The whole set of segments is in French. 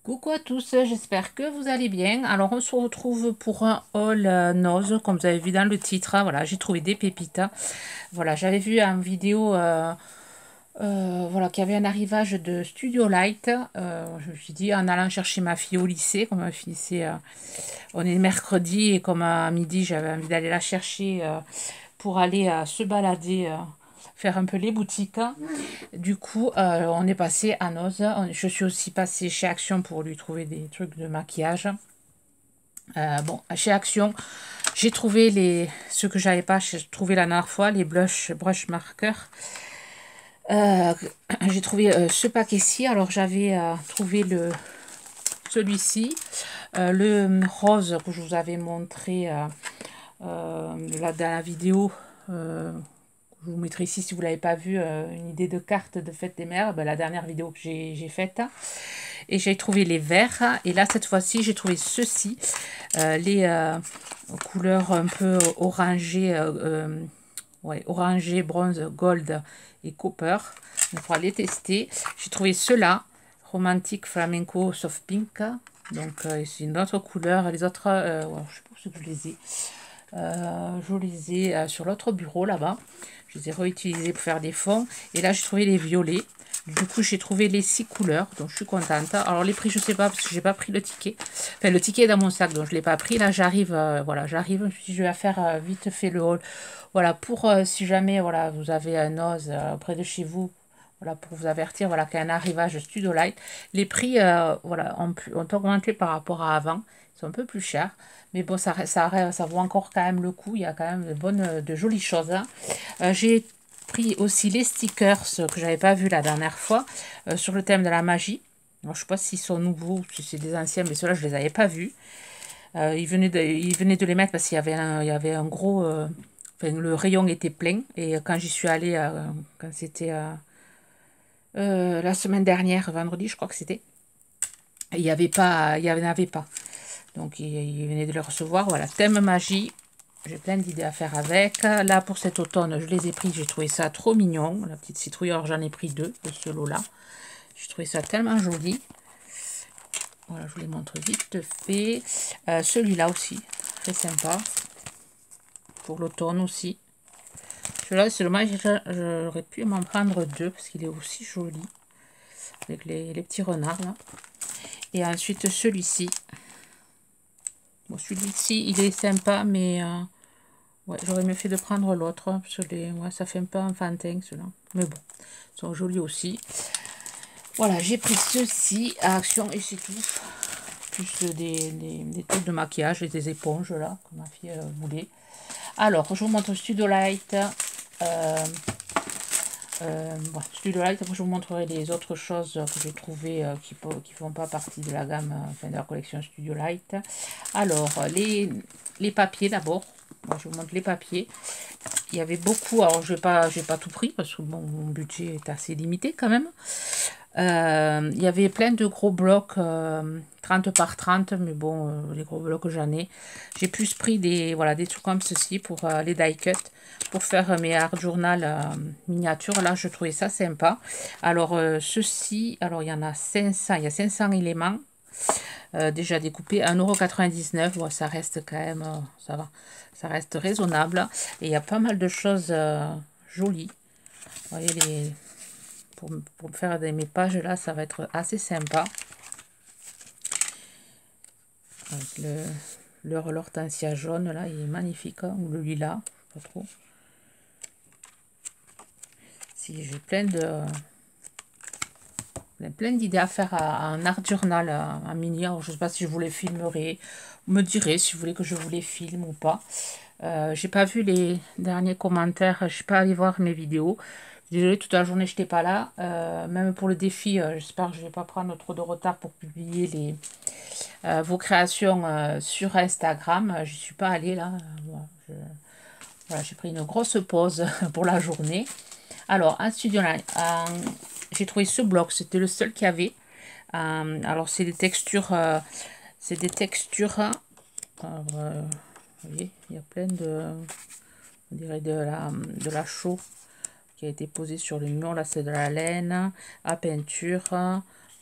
Coucou à tous, j'espère que vous allez bien. Alors on se retrouve pour un haul Nose, comme vous avez vu dans le titre. Voilà, j'ai trouvé des pépites. Voilà, j'avais vu en vidéo voilà, qu'il y avait un arrivage de Studio Light. Je me suis dit en allant chercher ma fille au lycée, comme ma fille on est mercredi et comme à midi j'avais envie d'aller la chercher pour aller se balader. Faire un peu les boutiques. Du coup, on est passé à Noz. Je suis aussi passée chez Action pour lui trouver des trucs de maquillage. Bon, chez Action, j'ai trouvé ce que j'avais pas trouvé la dernière fois, les brush markers. Euh, j'ai trouvé ce paquet-ci. Alors, j'avais trouvé celui-ci, le rose que je vous avais montré dans la vidéo. Je vous mettrai ici si vous ne l'avez pas vu, une idée de carte de fête des mères, la dernière vidéo que j'ai faite. Et j'ai trouvé les verts. Et là, cette fois-ci, j'ai trouvé ceux-ci, les couleurs un peu orangées, ouais, orangé, bronze, gold et copper. On pourra les tester. J'ai trouvé ceux-là, Romantic Flamenco Soft Pink. Donc, c'est une autre couleur. Les autres, ouais, je sais pas si je les ai. Je les ai sur l'autre bureau là-bas. Je les ai réutilisés pour faire des fonds. Et là, j'ai trouvé les violets. Du coup, j'ai trouvé les 6 couleurs. Donc, je suis contente. Alors, les prix, je sais pas parce que j'ai pas pris le ticket. Enfin, le ticket est dans mon sac, donc je l'ai pas pris. Là, j'arrive. Voilà, j'arrive. Je me suis dit, je vais faire vite fait le haul. Voilà, pour si jamais voilà, vous avez un os près de chez vous. Voilà, pour vous avertir voilà, qu'il y a un arrivage Studio Light. Les prix voilà, ont augmenté par rapport à avant. Ils sont un peu plus chers. Mais bon, ça vaut encore quand même le coup. Il y a quand même de jolies choses. Hein. J'ai pris aussi les stickers que j'avais pas vu la dernière fois sur le thème de la magie. Alors, je sais pas s'ils sont nouveaux ou si c'est des anciens, mais ceux-là, je les avais pas vus. Ils venaient de les mettre parce il y avait un gros... enfin, le rayon était plein. Et quand j'y suis allée, quand c'était la semaine dernière, vendredi, je crois que c'était, il y en avait pas. Donc, il venait de le recevoir. Voilà, thème magie. J'ai plein d'idées à faire avec. Là, pour cet automne, je les ai pris. J'ai trouvé ça trop mignon. La petite citrouille, alors j'en ai pris deux de ce lot-là. J'ai trouvé ça tellement joli. Voilà, je vous les montre vite fait. Celui-là aussi, très sympa. Pour l'automne aussi. Celui-là, c'est dommage, j'aurais pu m'en prendre deux parce qu'il est aussi joli. Avec les petits renards là. Et ensuite, celui-ci. Bon, celui-ci, il est sympa, mais ouais, j'aurais mieux fait de prendre l'autre. Parce que ouais, ça fait un peu enfantin, ceux-là. Mais bon, ils sont jolis aussi. Voilà, j'ai pris ceci à Action et c'est tout. Plus des trucs de maquillage et des éponges, là, que ma fille voulait. Alors, je vous montre Studio Light. Voilà, Studio Light. Après, je vous montrerai les autres choses que j'ai trouvées qui ne font pas partie de la gamme, enfin de la collection Studio Light. Alors, les papiers d'abord. Moi, je vous montre les papiers. Il y avait beaucoup, alors je vais pas tout pris parce que bon, mon budget est assez limité quand même. Il y avait plein de gros blocs 30 par 30, mais bon, les gros blocs j'en ai. J'ai plus pris voilà, des trucs comme ceci pour les die cut, pour faire mes art journal miniatures. Là, je trouvais ça sympa. Alors, ceci, alors il y en a 500, il y a 500 éléments. Déjà découpé 1,99 €. Bon, ça reste quand même, ça va, ça reste raisonnable. Et il y a pas mal de choses jolies. Vous voyez, pour faire mes pages là, ça va être assez sympa. Avec l'hortensia jaune là, il est magnifique, hein, ou le lilas, pas trop. Si j'ai plein d'idées à faire en art journal, en mini. Alors, je ne sais pas si je vous les filmerai. Vous me direz si vous voulez que je vous les filme ou pas. J'ai pas vu les derniers commentaires. Je suis pas allée voir mes vidéos. Désolée, toute la journée, je n'étais pas là. Même pour le défi, j'espère que je ne vais pas prendre trop de retard pour publier vos créations sur Instagram. Je suis pas allée là. Voilà, j'ai pris une grosse pause pour la journée. Alors, en studio, j'ai trouvé ce bloc. C'était le seul qu'il y avait. Alors, c'est des textures. C'est des textures. Alors, vous voyez, il y a plein on dirait de la chaux qui a été posée sur le mur. Là, c'est de la laine à peinture.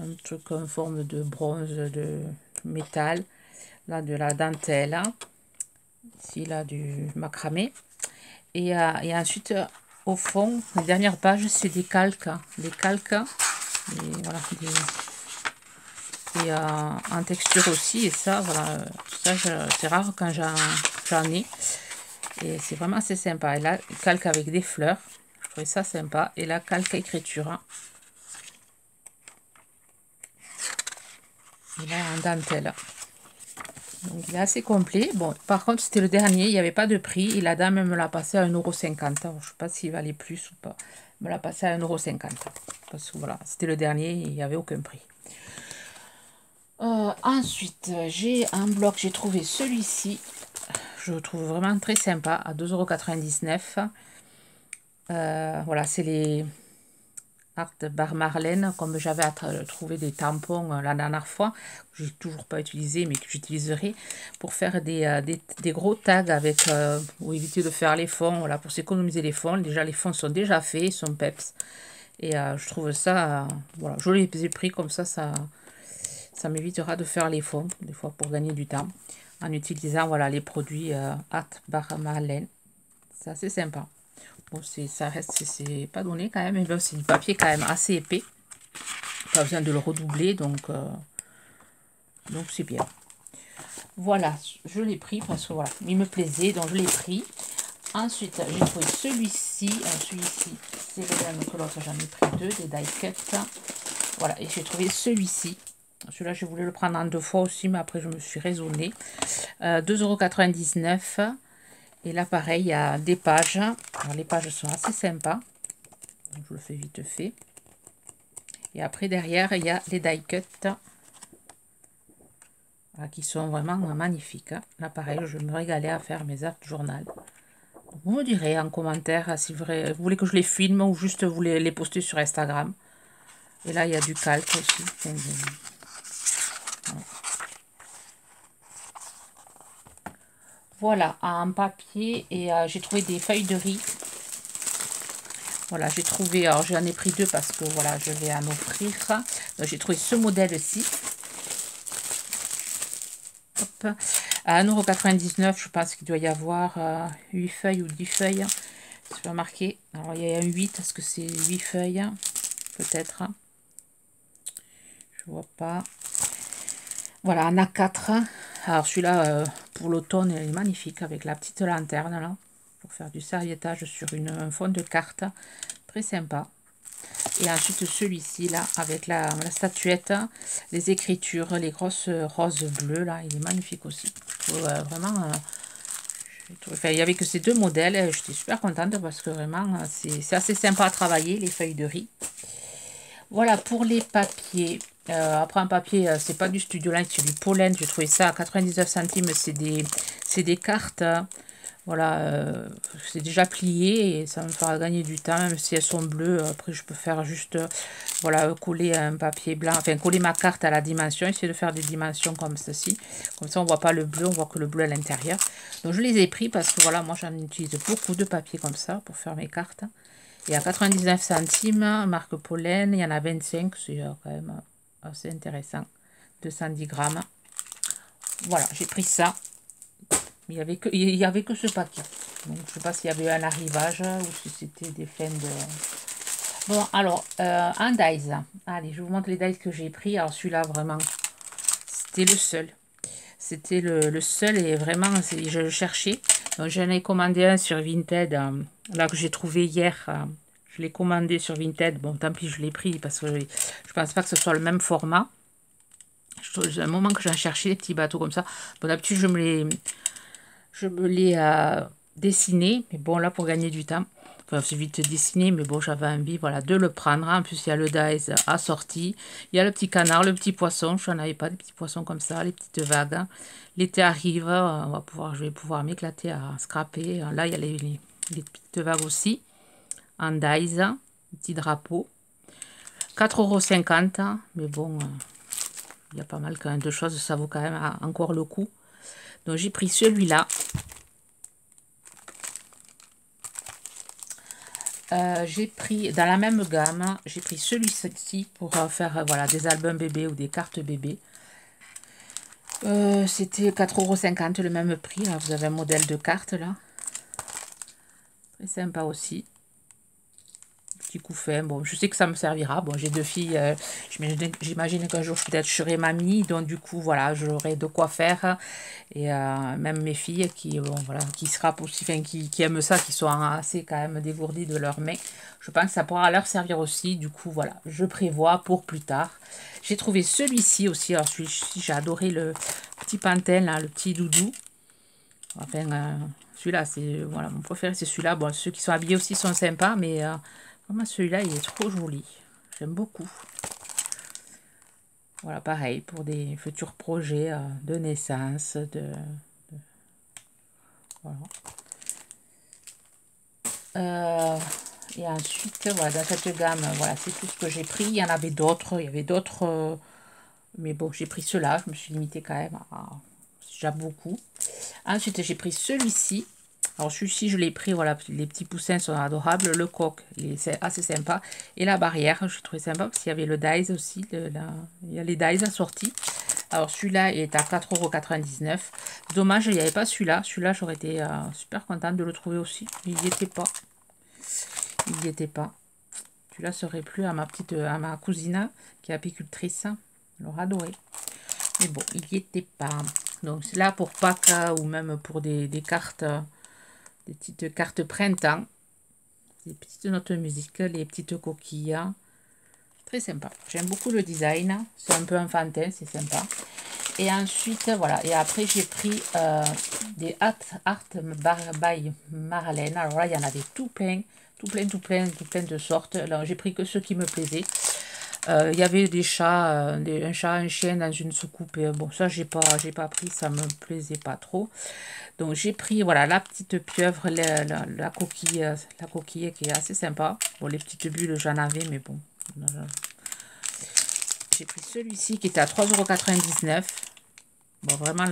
un truc en forme de bronze, de métal. Là, de la dentelle. Ici, là, du macramé. Et ensuite, au fond, la dernière page, c'est des calques. Des calques. Et voilà, et en texture aussi. Et ça, voilà, ça c'est rare quand j'en ai. Et c'est vraiment assez sympa. Et là, calque avec des fleurs. Je trouvais ça sympa. Et là, calque écriture. Et là, en dentelle. Donc, il est assez complet. Bon, par contre, c'était le dernier. Il n'y avait pas de prix. Et la dame me l'a passé à 1,50 €. Je ne sais pas s'il valait plus ou pas. Elle me l'a passé à 1,50 €. Parce que voilà, c'était le dernier. Il n'y avait aucun prix. Ensuite, j'ai un bloc. J'ai trouvé celui-ci. Je le trouve vraiment très sympa. À 2,99 €. Voilà, c'est les Art Bar Marlène, comme j'avais trouvé des tampons la dernière fois, que j'ai toujours pas utilisé, mais que j'utiliserai pour faire des gros tags avec, pour éviter de faire les fonds, voilà, pour s'économiser les fonds. Déjà, les fonds sont déjà faits, ils sont peps. Et je trouve ça, voilà, je les ai pris comme ça m'évitera de faire les fonds, des fois pour gagner du temps, en utilisant, voilà, les produits Art Bar Marlène. C'est assez sympa. Bon, ça reste, c'est pas donné quand même, mais bon, c'est du papier quand même assez épais. Pas besoin de le redoubler, donc c'est bien. Voilà, je l'ai pris parce que voilà, il me plaisait, donc je l'ai pris. Ensuite, j'ai trouvé celui-ci. Celui-ci, c'est le même que l'autre, j'en ai pris deux, des die cut. Voilà, et j'ai trouvé celui-ci. Celui-là, je voulais le prendre en deux fois aussi, mais après, je me suis raisonnée. 2,99 €. Et là, pareil, il y a des pages. Alors, les pages sont assez sympas. Donc, je le fais vite fait. Et après, derrière, il y a les die cut. Voilà, qui sont vraiment magnifiques. Là, pareil, je me régalais à faire mes art journal. Vous me direz en commentaire si vous voulez que je les filme ou juste vous les poster sur Instagram. Et là, il y a du calque aussi. Voilà, en papier. Et j'ai trouvé des feuilles de riz. Voilà, j'ai trouvé, alors j'en ai pris deux parce que voilà, je vais en offrir. J'ai trouvé ce modèle-ci. Hop. À 1,99 €, je pense qu'il doit y avoir 8 feuilles ou 10 feuilles. C'est pas marqué. Alors il y a un 8, est-ce que c'est 8 feuilles? Peut-être. Je vois pas. Voilà, en A4. Alors celui-là, pour l'automne, il est magnifique avec la petite lanterne là. Pour faire du serviettage sur un fond de carte. Très sympa. Et ensuite celui-ci là, avec la statuette, les écritures, les grosses roses bleues là, il est magnifique aussi. Vraiment, il n'y avait que ces deux modèles, j'étais super contente parce que vraiment, c'est assez sympa à travailler, les feuilles de riz. Voilà pour les papiers. Après un papier, c'est pas du Studioline, c'est du Pollen. J'ai trouvé ça à 99 centimes. C'est des cartes. Voilà, c'est déjà plié et ça me fera gagner du temps, même si elles sont bleues. Après, je peux faire juste, voilà, coller un papier blanc, enfin, coller ma carte à la dimension, essayer de faire des dimensions comme ceci. Comme ça, on voit pas le bleu, on voit que le bleu à l'intérieur. Donc, je les ai pris parce que, voilà, moi, j'en utilise beaucoup de papier comme ça pour faire mes cartes. Et à 99 centimes, marque Pollen, il y en a 25, c'est quand même assez intéressant. 210 grammes. Voilà, j'ai pris ça. Il y avait que ce paquet. Donc, je ne sais pas s'il y avait un arrivage ou si c'était des fins de... Bon, alors, un dies. Allez, je vous montre les dies que j'ai pris. Alors, celui-là, vraiment, c'était le seul. C'était le seul et vraiment, je le cherchais. Donc, j'en ai commandé un sur Vinted, là que j'ai trouvé hier. Je l'ai commandé sur Vinted. Bon, tant pis, je l'ai pris parce que je pense pas que ce soit le même format. J'ai un moment que j'en cherchais des petits bateaux comme ça. Bon, d'habitude, je me l'ai dessiné, mais bon, là, pour gagner du temps, enfin, c'est vite dessiné, mais bon, j'avais envie, voilà, de le prendre. En plus, il y a le dies assorti. Il y a le petit canard, le petit poisson. Je n'en avais pas des petits poissons comme ça, les petites vagues. L'été arrive, je vais pouvoir m'éclater à scraper. Là, il y a les petites vagues aussi. En dies, petit drapeau. 4,50 €, mais bon, il y a pas mal quand même de choses, ça vaut quand même encore le coup. Donc j'ai pris celui-là. j'ai pris, dans la même gamme, j'ai pris celui-ci pour faire voilà, des albums bébés ou des cartes bébés. C'était 4,50 € le même prix. Là, vous avez un modèle de carte là. Très sympa aussi. Petit coup fait. Bon, je sais que ça me servira. Bon, j'ai deux filles. J'imagine qu'un jour peut-être je serai mamie. Donc du coup, voilà, j'aurai de quoi faire. Et même mes filles qui, bon, voilà, qui sera aussi, enfin, qui aiment ça, qui sont assez quand même dégourdies de leurs mains. Je pense que ça pourra leur servir aussi. Du coup, voilà, je prévois pour plus tard. J'ai trouvé celui-ci aussi. Alors celui-ci, j'ai adoré le petit pantin, là, le petit doudou. Enfin, celui-là, c'est voilà, mon préféré, c'est celui-là. Bon, ceux qui sont habillés aussi sont sympas, mais vraiment celui-là, il est trop joli. J'aime beaucoup. Voilà, pareil, pour des futurs projets de naissance, voilà. Et ensuite, voilà, dans cette gamme, voilà, c'est tout ce que j'ai pris. Il y en avait d'autres, il y avait d'autres, mais bon, j'ai pris ceux-là. Je me suis limitée quand même à déjà beaucoup. Ensuite, j'ai pris celui-ci. Alors, celui-ci, je l'ai pris, voilà, les petits poussins sont adorables. Le coq, c'est assez sympa. Et la barrière, je trouvais sympa parce qu'il y avait le dies aussi. Il y a les dies assortis. Alors, celui-là, il est à 4,99 €. Dommage, il n'y avait pas celui-là. Celui-là, j'aurais été super contente de le trouver aussi. Mais il n'y était pas. Il n'y était pas. Celui-là serait plus à ma cousine qui est apicultrice. Elle aurait adoré. Mais bon, il n'y était pas. Donc, c'est là pour Pâques ou même pour des cartes, des petites cartes printemps. Des petites notes de musique, les petites coquilles. Très sympa. J'aime beaucoup le design. C'est un peu enfantin, c'est sympa. Et ensuite, voilà. Et après, j'ai pris des Art by Marlène. Alors là, il y en avait tout plein. Tout plein de sortes. Alors, j'ai pris que ceux qui me plaisaient. Il y avait des chats, un chat, un chien dans une soucoupe. Et, bon, ça, j'ai pas pris. Ça me plaisait pas trop. Donc, j'ai pris, voilà, la petite pieuvre, la coquille qui est assez sympa. Bon, les petites bulles, j'en avais, mais bon. J'ai pris celui-ci qui était à 3,99 €. Bon, vraiment,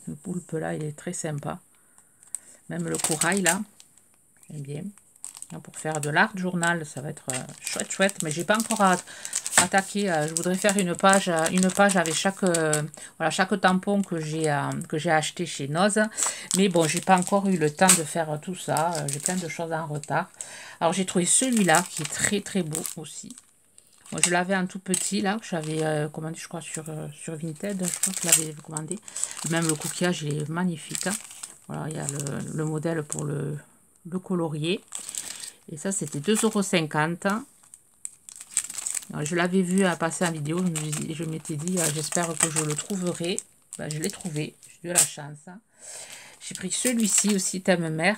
le poulpe là, il est très sympa. Même le corail là, j'aime bien. Pour faire de l'art journal, ça va être chouette. Mais j'ai pas encore attaqué. Je voudrais faire une page avec chaque tampon que j'ai acheté chez Noz. Mais bon, j'ai pas encore eu le temps de faire tout ça. J'ai plein de choses en retard. Alors j'ai trouvé celui-là qui est très beau aussi. Moi, je l'avais un tout petit là, que j'avais commandé, je crois, sur Vinted. Je crois que je l'avais commandé. Même le coquillage, il est magnifique. Hein. Voilà, il y a le modèle pour le colorier. Et ça, c'était 2,50 €. Alors, je l'avais vu à passer en vidéo. Je m'étais dit, j'espère que je le trouverai. Ben, je l'ai trouvé. J'ai de la chance. J'ai pris celui-ci aussi, thème mère.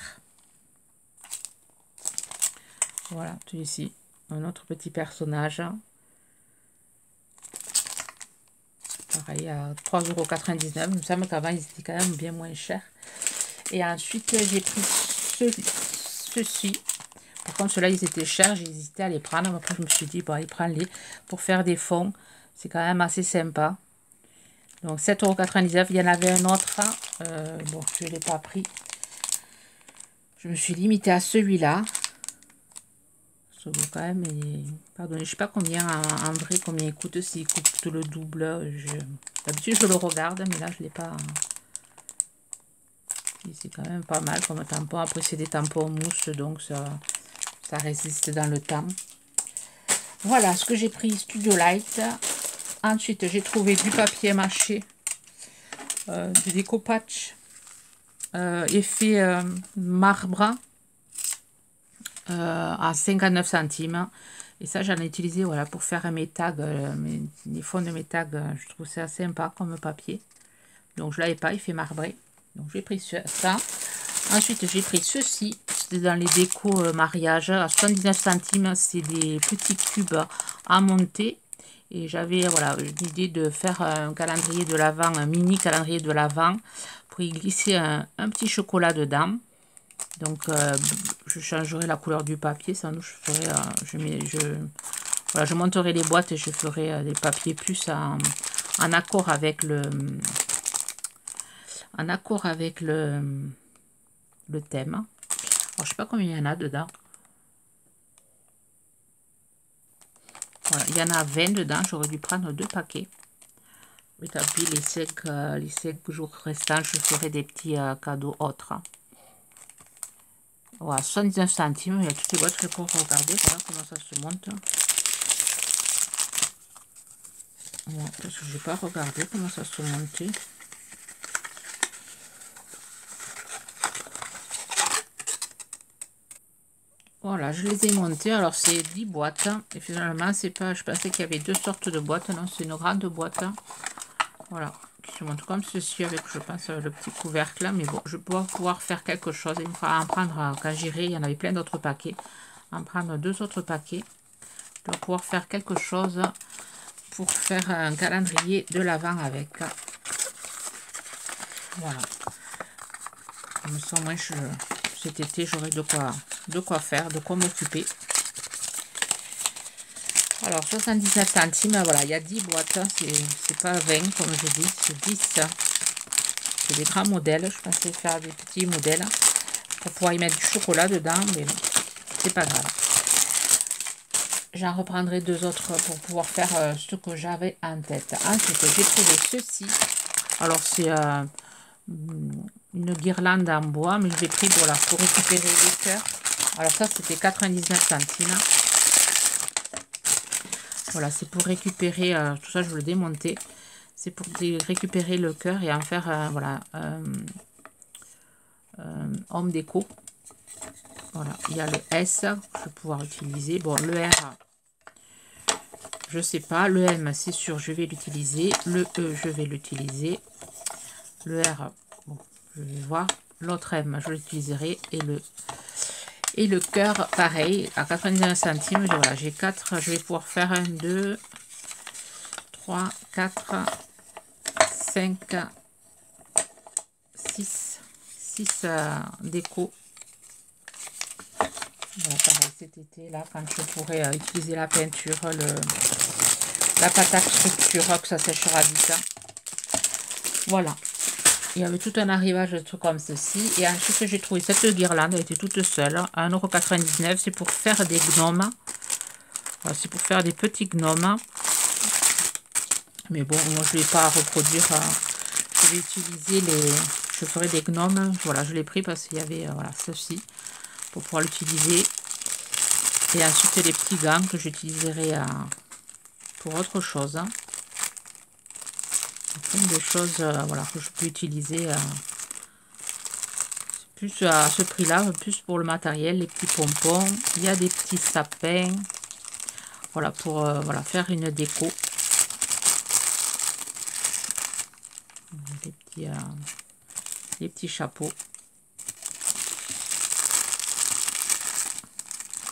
Voilà, celui-ci. Un autre petit personnage. Pareil, à 3,99 €. Il me semble qu'avant, ils étaient quand même bien moins chers. Et ensuite, j'ai pris ceux-ci. Par contre, ceux-là, ils étaient chers. J'ai hésité à les prendre. Après, je me suis dit, bon, allez, prends-les pour faire des fonds. C'est quand même assez sympa. Donc, 7,99 €. Il y en avait un autre. Bon, je ne l'ai pas pris. Je me suis limitée à celui-là. Quand même, pardon, je sais pas combien en vrai, combien il coûte, s'il coûte le double. D'habitude, je le regarde, mais là, je l'ai pas. C'est quand même pas mal comme tampon. Après, c'est des tampons mousse, donc ça résiste dans le temps. Voilà ce que j'ai pris, Studio Light. Ensuite, j'ai trouvé du papier mâché, du découpage, effet marbre. À 59 centimes. Et ça, j'en ai utilisé voilà, pour faire mes tags, les fonds de mes tags. Je trouve ça sympa comme papier. Donc, je ne l'avais pas, il fait marbré. Donc, j'ai pris ça. Ensuite, j'ai pris ceci. C'était dans les décos mariage à 79 centimes. C'est des petits cubes à monter. Et j'avais voilà, l'idée de faire un calendrier de l'Avent, un mini calendrier de l'Avent, pour y glisser un petit chocolat dedans. Donc, je changerai la couleur du papier. Ça, nous, je ferai, voilà, je monterai les boîtes et je ferai des papiers plus en accord avec le thème. Alors, je sais pas combien il y en a dedans. Voilà, il y en a 20 dedans, j'aurais dû prendre 2 paquets. Et puis les 5 jours restants, je ferai des petits cadeaux autres. Voilà, 79 centimes, il y a toutes les boîtes que pour regarder, voilà comment ça se monte. Voilà, parce que je n'ai pas regardé comment ça se montait. Voilà, je les ai montés. Alors, c'est 10 boîtes. Et finalement, c'est pas. Je pensais qu'il y avait 2 sortes de boîtes. Non, c'est une grande boîte. Voilà, qui se montre comme ceci avec, je pense, le petit couvercle là. Mais bon, je vais pouvoir faire quelque chose. Il me faudra en prendre, quand j'irai, il y en avait plein d'autres paquets. En prendre 2 autres paquets. Je dois pouvoir faire quelque chose pour faire un calendrier de l'Avent avec. Voilà. Comme ça, moi, cet été, j'aurai de quoi faire, de quoi m'occuper. Alors, 79 centimes, voilà, il y a 10 boîtes, c'est pas 20 comme je dis, c'est 10. C'est des grands modèles, je pensais faire des petits modèles pour pouvoir y mettre du chocolat dedans, mais bon, c'est pas grave. J'en reprendrai 2 autres pour pouvoir faire ce que j'avais en tête. Ensuite, j'ai trouvé ceci. Alors, c'est une guirlande en bois, mais je l'ai pris voilà, pour récupérer les cœurs. Alors ça, c'était 99 centimes. Voilà, c'est pour récupérer, tout ça je veux le démonter. C'est pour récupérer le cœur et en faire, voilà, homme déco. Voilà, il y a le S, je vais pouvoir utiliser. Bon, le R, je sais pas. Le M, c'est sûr, je vais l'utiliser. Le E, je vais l'utiliser. Le R, bon, je vais voir. L'autre M, je l'utiliserai. Et le cœur, pareil, à 99 centimes. Voilà, j'ai 4. Je vais pouvoir faire 1, 2, 3, 4, 5, 6 déco. Voilà, pareil, cet été, là, quand je pourrai utiliser la peinture, la pâte à structure, que ça séchera vite. Voilà. Il y avait tout un arrivage de trucs comme ceci. Et ensuite, j'ai trouvé cette guirlande. Elle était toute seule. À 1,99 €. C'est pour faire des gnomes. Voilà, c'est pour faire des petits gnomes. Mais bon, moi, je ne vais pas reproduire. Je vais utiliser les... Je ferai des gnomes. Voilà, je l'ai pris parce qu'il y avait voilà, ceci. Pour pouvoir l'utiliser. Et ensuite, les petits gants que j'utiliserai pour autre chose. Plein de choses voilà, que je peux utiliser plus à ce prix là, plus pour le matériel, les petits pompons, il y a des petits sapins, voilà, pour voilà, faire une déco, des petits chapeaux,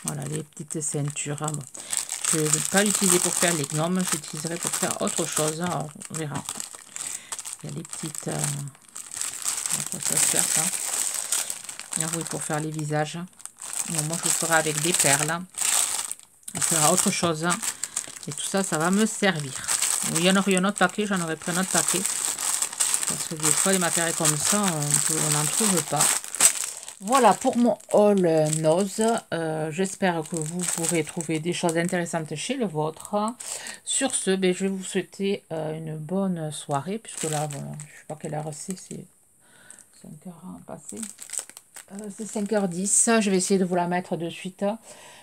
voilà, les petites ceintures. Bon. Je ne vais pas l'utiliser pour faire les gnomes, je l'utiliserai pour faire autre chose, alors, on verra. Il y a les petites... ça sert ça. Ah oui, pour faire les visages. Bon, moi, je le ferai avec des perles. On fera autre chose. Et tout ça, ça va me servir. Il y en aurait un autre paquet, j'en aurais pris un autre paquet. Parce que des fois, les matériels comme ça, on n'en trouve pas. Voilà pour mon haul nose. J'espère que vous pourrez trouver des choses intéressantes chez le vôtre. Sur ce, ben, je vais vous souhaiter une bonne soirée. Puisque là, voilà, je ne sais pas quelle heure c'est 5 heures passées. C'est 5h10. Je vais essayer de vous la mettre de suite.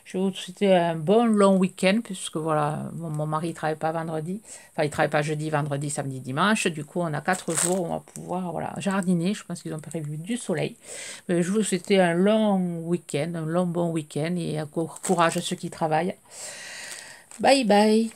Je vais vous souhaiter un bon long week-end, puisque voilà, mon mari ne travaille pas vendredi. Enfin, il ne travaille pas jeudi, vendredi, samedi, dimanche. Du coup, on a 4 jours où on va pouvoir voilà, jardiner. Je pense qu'ils ont prévu du soleil. Mais je vous souhaite un long week-end, un long bon week-end. Et courage à ceux qui travaillent. Bye bye.